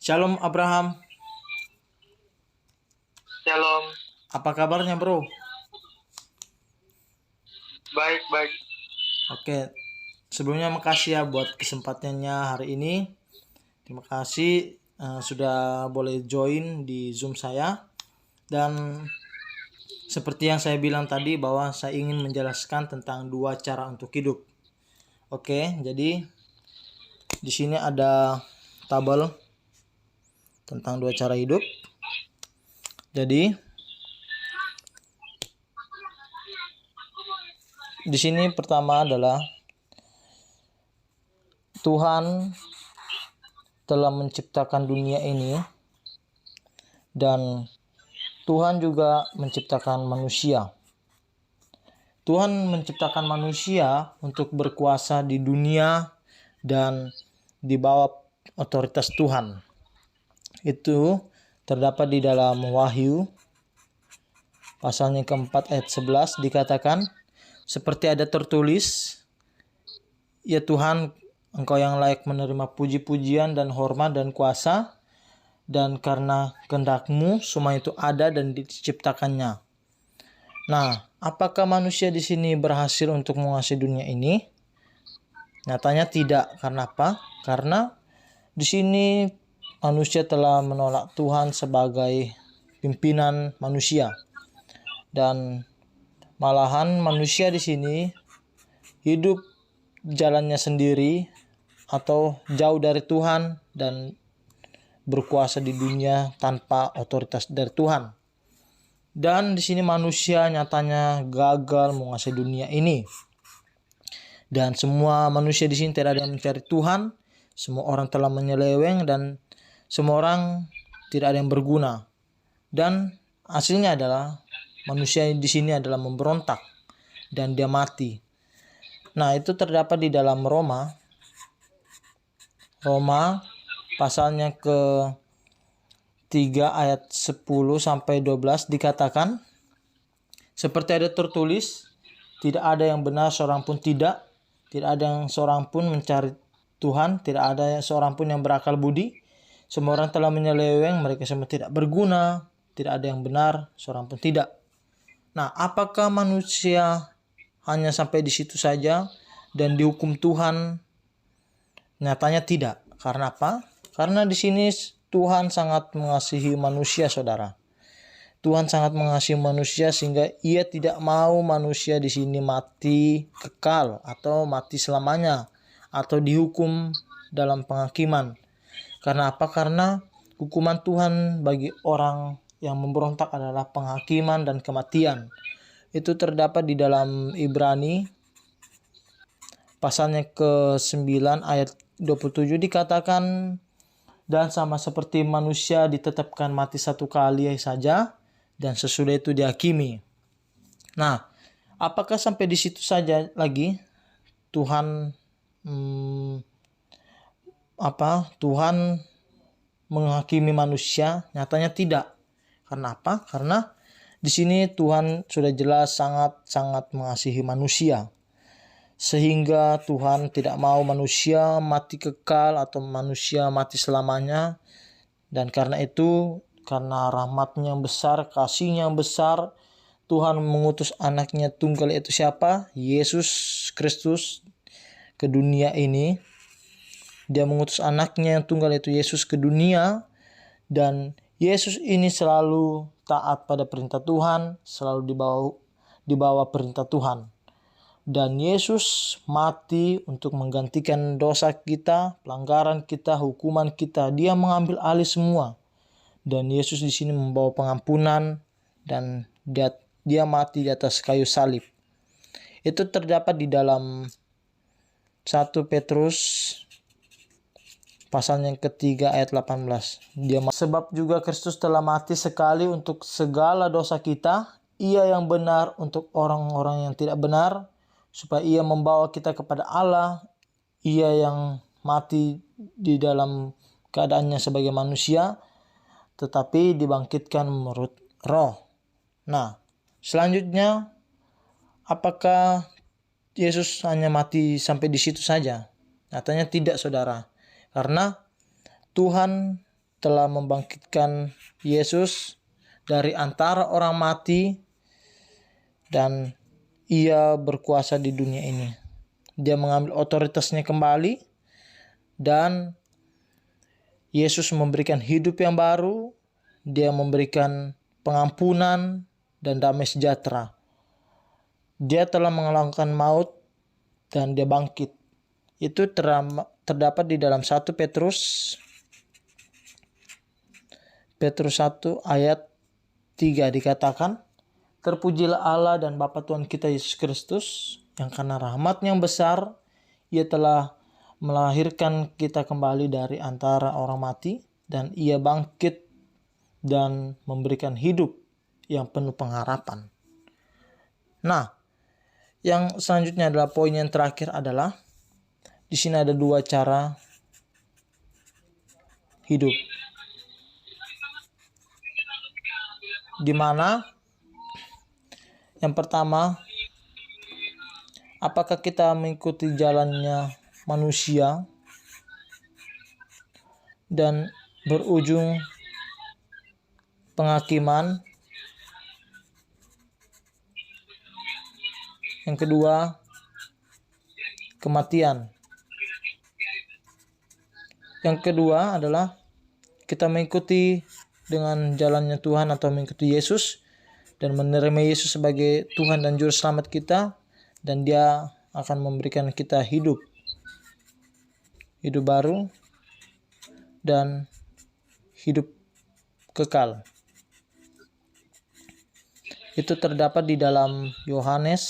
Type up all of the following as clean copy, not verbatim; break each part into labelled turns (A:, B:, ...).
A: Shalom Abraham,
B: Shalom,
A: apa kabarnya bro?
B: baik.
A: Oke, sebelumnya makasih ya buat kesempatannya hari ini. Terima kasih sudah boleh join di Zoom saya. Dan seperti yang saya bilang tadi bahwa saya ingin menjelaskan tentang dua cara untuk hidup. Oke, jadi di sini ada tabel tentang dua cara hidup. Jadi di sini pertama adalah Tuhan telah menciptakan dunia ini dan Tuhan juga menciptakan manusia. Tuhan menciptakan manusia untuk berkuasa di dunia dan di bawah otoritas Tuhan. Itu terdapat di dalam Wahyu pasalnya keempat ayat 11 dikatakan, seperti ada tertulis, ya Tuhan, Engkau yang layak menerima puji-pujian dan hormat dan kuasa, dan karena kehendak-Mu semua itu ada dan diciptakannya. Nah, apakah manusia di sini berhasil untuk menguasai dunia ini? Nyatanya tidak. Karena apa? Karena di sini manusia telah menolak Tuhan sebagai pimpinan manusia. Dan malahan manusia di sini hidup jalannya sendiri atau jauh dari Tuhan dan berkuasa di dunia tanpa otoritas dari Tuhan. Dan di sini manusia nyatanya gagal menguasai dunia ini. Dan semua manusia di sini tidak ada yang mencari Tuhan. Semua orang telah menyeleweng dan semua orang tidak ada yang berguna. Dan hasilnya adalah manusia di sini adalah memberontak dan dia mati. Nah, itu terdapat di dalam Roma pasalnya ke 3 ayat 10 sampai 12 dikatakan, seperti ada tertulis, tidak ada yang benar seorang pun tidak ada yang seorang pun mencari Tuhan, tidak ada seorang pun yang berakal budi. Semua orang telah menyeleweng, mereka semua tidak berguna, tidak ada yang benar seorang pun tidak. Nah, apakah manusia hanya sampai di situ saja dan dihukum Tuhan? Nyatanya tidak. Karena apa? Karena di sini Tuhan sangat mengasihi manusia, saudara. Tuhan sangat mengasihi manusia sehingga Ia tidak mau manusia di sini mati kekal atau mati selamanya atau dihukum dalam penghakiman. Karena apa? Karena hukuman Tuhan bagi orang yang memberontak adalah penghakiman dan kematian. Itu terdapat di dalam Ibrani pasalnya ke-9 ayat 27 dikatakan, dan sama seperti manusia ditetapkan mati satu kali saja dan sesudah itu dihakimi. Nah, apakah sampai di situ saja lagi Tuhan Tuhan menghakimi manusia? Nyatanya tidak. Karena apa? Karena di sini Tuhan sudah jelas sangat mengasihi manusia. Sehingga Tuhan tidak mau manusia mati kekal atau manusia mati selamanya. Dan karena itu, karena rahmatnya yang besar, kasihnya yang besar, Tuhan mengutus anaknya tunggal, itu siapa? Yesus Kristus ke dunia ini. Dia mengutus anaknya yang tunggal, itu Yesus, ke dunia. Dan Yesus ini selalu taat pada perintah Tuhan, selalu di bawah perintah Tuhan. Dan Yesus mati untuk menggantikan dosa kita, pelanggaran kita, hukuman kita. Dia mengambil alih semua. Dan Yesus di sini membawa pengampunan dan dia mati di atas kayu salib. Itu terdapat di dalam 1 Petrus pasalnya yang ketiga ayat 18. Sebab juga Kristus telah mati sekali untuk segala dosa kita, Ia yang benar untuk orang-orang yang tidak benar, supaya Ia membawa kita kepada Allah. Ia yang mati di dalam keadaannya sebagai manusia, tetapi dibangkitkan menurut roh. Nah, selanjutnya, apakah Yesus hanya mati sampai di situ saja? Nyatanya tidak, saudara. Karena Tuhan telah membangkitkan Yesus dari antara orang mati dan ia berkuasa di dunia ini. Dia mengambil otoritasnya kembali dan Yesus memberikan hidup yang baru. Dia memberikan pengampunan dan damai sejahtera. Dia telah mengalahkan maut dan dia bangkit. Itu terdapat di dalam 1 Petrus 1 ayat 3 dikatakan, "Terpujilah Allah dan Bapa Tuhan kita Yesus Kristus, yang karena rahmat yang besar, ia telah melahirkan kita kembali dari antara orang mati, dan ia bangkit dan memberikan hidup yang penuh pengharapan." Nah, yang selanjutnya adalah poin yang terakhir adalah di sini ada 2 cara hidup. Di mana yang pertama, apakah kita mengikuti jalannya manusia dan berujung penghakiman. Yang kedua, kematian. Yang kedua adalah kita mengikuti dengan jalannya Tuhan atau mengikuti Yesus dan menerima Yesus sebagai Tuhan dan Juru Selamat kita, dan Dia akan memberikan kita hidup baru dan hidup kekal. Itu terdapat di dalam Yohanes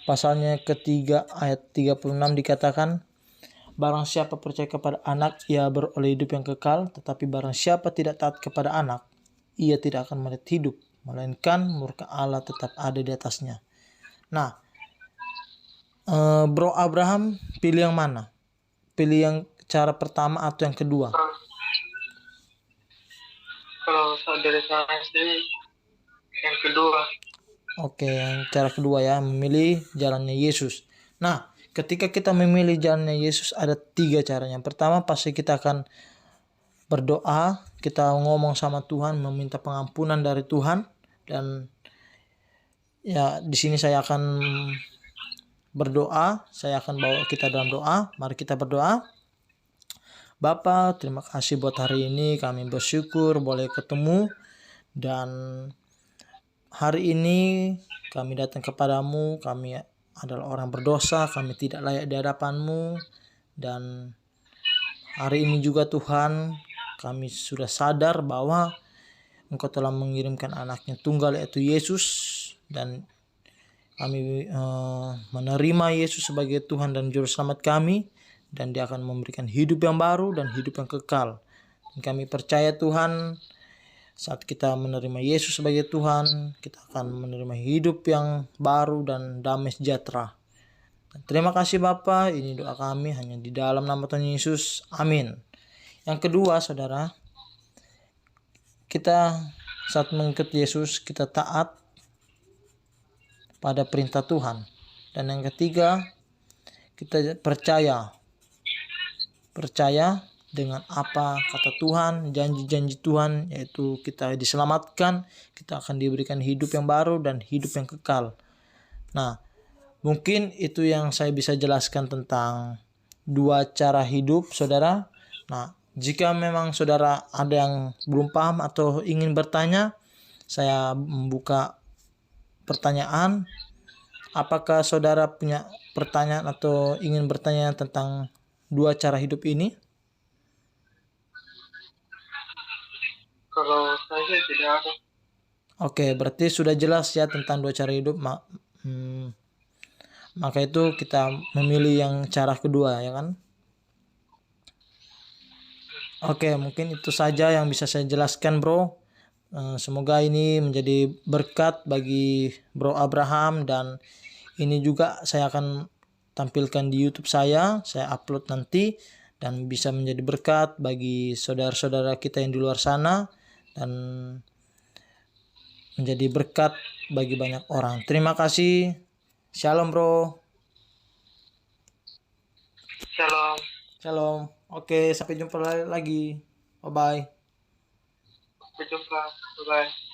A: pasalnya ketiga ayat 36 dikatakan, "Barang siapa percaya kepada anak, ia beroleh hidup yang kekal. Tetapi barang siapa tidak taat kepada anak, ia tidak akan melihat hidup, melainkan murka Allah tetap ada di atasnya." Nah, Bro Abraham pilih yang mana? Pilih yang cara pertama atau yang kedua?
B: Kalau dari saya sih yang kedua.
A: Oke, yang cara kedua ya, memilih jalannya Yesus. Nah, ketika kita memilih jalannya Yesus ada 3 caranya. Yang pertama pasti kita akan berdoa, kita ngomong sama Tuhan, meminta pengampunan dari Tuhan, dan ya di sini saya akan berdoa, saya akan bawa kita dalam doa. Mari kita berdoa. Bapa, terima kasih buat hari ini, kami bersyukur boleh ketemu, dan hari ini kami datang kepadamu, kami adalah orang berdosa, kami tidak layak di hadapan-Mu, dan hari ini juga Tuhan, kami sudah sadar bahwa Engkau telah mengirimkan anaknya tunggal yaitu Yesus, dan kami menerima Yesus sebagai Tuhan dan Juru Selamat kami, dan Dia akan memberikan hidup yang baru dan hidup yang kekal. Dan kami percaya Tuhan, saat kita menerima Yesus sebagai Tuhan, kita akan menerima hidup yang baru dan damai sejahtera. Dan terima kasih Bapa, ini doa kami hanya di dalam nama Tuhan Yesus. Amin. Yang kedua, saudara, kita saat mengikuti Yesus, kita taat pada perintah Tuhan. Dan yang ketiga, kita percaya dengan apa kata Tuhan, janji-janji Tuhan, yaitu kita diselamatkan, kita akan diberikan hidup yang baru dan hidup yang kekal. Nah, mungkin itu yang saya bisa jelaskan tentang 2 cara hidup, saudara. Nah, jika memang saudara ada yang belum paham atau ingin bertanya, saya membuka pertanyaan. Apakah saudara punya pertanyaan atau ingin bertanya tentang 2 cara hidup ini?
B: Kalau saya tidak ada.
A: Oke, berarti sudah jelas ya tentang 2 cara hidup. Maka itu kita memilih yang cara kedua, ya kan? Oke, mungkin itu saja yang bisa saya jelaskan, bro. Semoga ini menjadi berkat bagi Bro Abraham, dan ini juga saya akan tampilkan di YouTube saya upload nanti, dan bisa menjadi berkat bagi saudara-saudara kita yang di luar sana, dan menjadi berkat bagi banyak orang. Terima kasih. Shalom, bro.
B: Shalom.
A: Shalom. Oke, sampai jumpa lagi. Bye bye.
B: Sampai jumpa. Bye-bye.